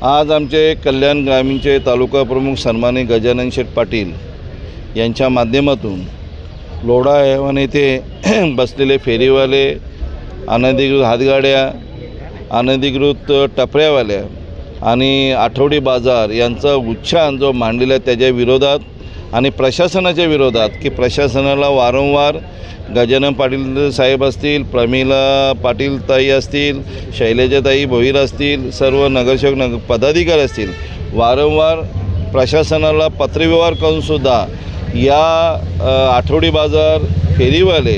आज आमचे कल्याण ग्रामीणचे तालुका प्रमुख सन्माननीय गजानन शेठ पाटील यांच्या माध्यमातून लोढा हैवान येथे बसलेले फेरीवाले, अनधिकृत हातगाड्या, अनधिकृत टपऱ्यावाल्या आणि आठवडी बाजार यांचा उच्छाद जो मांडलेला त्याच्या विरोधात आणि प्रशासनाच्या विरोधात की प्रशासनाला वारंवार गजानन पाटील साहेब असतील, प्रमिला पाटील ताई असतील, शैलजाताई भोईर असतील, सर्व नगरसेवक पदाधिकारी असतील, वारंवार प्रशासनाला पत्रव्यवहार करूनसुद्धा या आठवडी बाजार, फेरीवाले,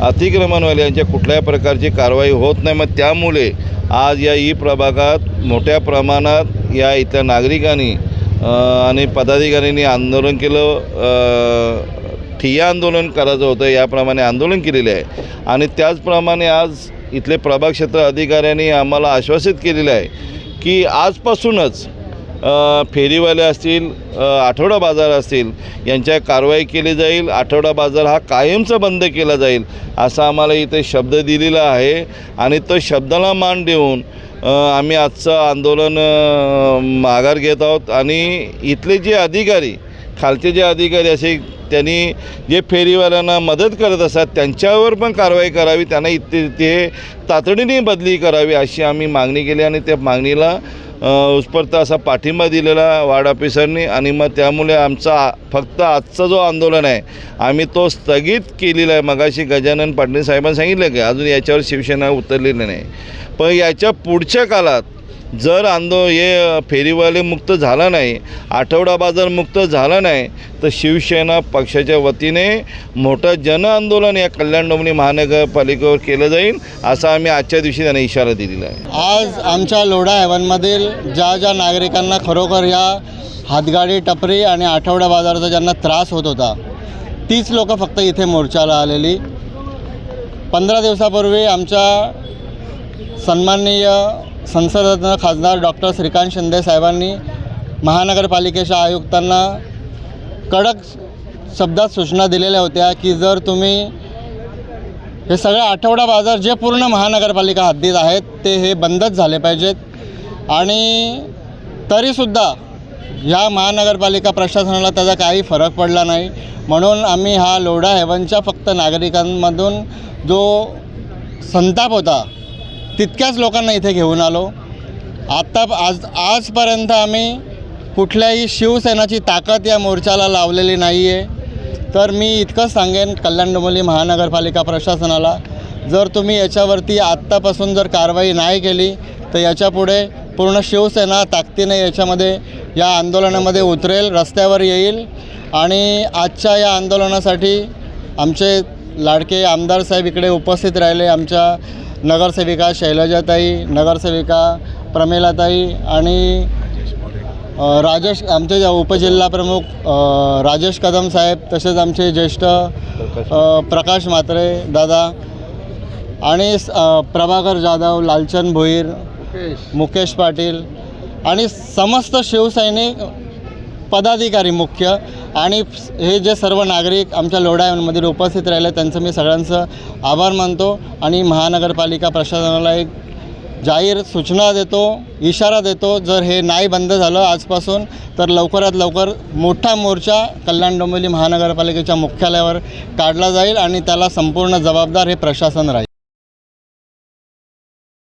अतिक्रमणवाले यांच्या कुठल्याही प्रकारची कारवाई होत नाही। मग त्यामुळे आज या प्रभागात मोठ्या प्रमाणात या इथल्या नागरिकांनी आणि पदाधिकाऱ्यांनी आंदोलन केलं। ठिय्या आंदोलन करायचं होतं, याप्रमाणे आंदोलन केलेले आहे आणि त्याचप्रमाणे आज इथले प्रभाग क्षेत्र अधिकाऱ्यांनी आम्हाला आश्वासित केलेलं आहे की आजपासूनच फेरीवाले असतील, आठवडा बाजार असतील यांच्या कारवाई केली जाईल। आठवडा बाजार हा कायमचा बंद केला जाईल असा आम्हाला इथे शब्द दिलेला आहे आणि तो शब्दाला मान देऊन आम्ही आजचं आंदोलन माघार घेत आहोत। आणि इथले जे अधिकारी, खालचे जे अधिकारी असे त्यांनी जे फेरीवाल्यांना मदत करत असतात त्यांच्यावर पण कारवाई करावी, त्यांना ते तातडीने बदली करावी अशी आम्ही मागणी केली आणि त्या मागणीला उत्स्फूर्त असा पाठिंबा दिलेला वार्ड ऑफिसरनी। आणि मग त्यामुळे आमचा फक्त आजचा जो आंदोलन आहे आम्ही तो स्थगित केलेला आहे। मगाशी गजानन पाटील साहेबांनी सांगितलं की अजून याच्यावर शिवसेना उतरलेली नाही, पण याच्या पुढच्या काळात जर हे फेरीवाले मुक्त झाला नाही, आठवडा बाजार मुक्त झाला नाही तर शिवसेना पक्षाच्या वतीने मोठं जनआंदोलन या कल्याण डोंबिवली महानगरपालिकेवर केलं जाईल असा आम्ही आजच्या दिवशी त्यांना इशारा दिलेला आहे। आज आमच्या लोढा हैवानमधील ज्या नागरिकांना खरोखर या हातगाडी, टपरी आणि आठवडा बाजाराचा ज्यांना त्रास होत होता तीच लोक फक्त इथे मोर्चाला आलेली। 15 दिवसापूर्वी आमच्या सन्माननीय संसदरत्न खासदार डॉक्टर श्रीकांत शिंदे साहेबांनी महानगरपालिकेच्या आयुक्तांना कडक शब्दात सूचना दिलेल्या होत्या की जर तुम्ही हे सगळे आठवडा बाजार जे पूर्ण महानगरपालिका हद्दीत आहेत ते हे बंदच झाले पाहिजेत। आणि तरीसुद्धा ह्या महानगरपालिका प्रशासनाला त्याचा काही फरक पडला नाही, म्हणून आम्ही हा लोढा हैवानच्या फक्त नागरिकांमधून जो संताप होता तितक्याच लोकांना इथे घेऊन आलो। आजपर्यंत आम्ही कुठल्याही शिवसेनाची ताकद या मोर्चाला लावलेली नाही आहे। तर मी इतकंच सांगेन कल्याण डोंबिवली महानगरपालिका प्रशासनाला, जर तुम्ही याच्यावरती आत्तापासून जर कारवाई नाही केली तर याच्यापुढे पूर्ण शिवसेना ताकदीने याच्यामध्ये या आंदोलनामध्ये उतरेल, रस्त्यावर येईल। आणि आजच्या या आंदोलनासाठी आमचे लाडके आमदार साहेब इकडे उपस्थित राहिले, आमच्या नगरसेविका शैलजाताई, नगरसेविका प्रमिलाताई आणि आमचे उपजिल्हा प्रमुख राजेश कदम साहेब, तसेच आमचे ज्येष्ठ प्रकाश म्हात्रे दादा आणि प्रभाकर जाधव, लालचंद भोईर, मुकेश पाटील आणि समस्त शिवसैनिक पदाधिकारी मुख्य आणि हे जे सर्व नागरिक आमच्या लोढा हैवानमध्ये उपस्थित राहिले त्यांचं मी सगळ्यांचं आभार मानतो। आणि महानगरपालिका प्रशासनाला एक जाहीर सूचना देतो, इशारा देतो, जर हे नाही बंद झालं आजपासून तर लवकरात लवकर मोठा मोर्चा कल्याण डोंबिवली महानगरपालिकेच्या मुख्यालयावर काढला जाईल आणि त्याला संपूर्ण जबाबदार हे प्रशासन राहील।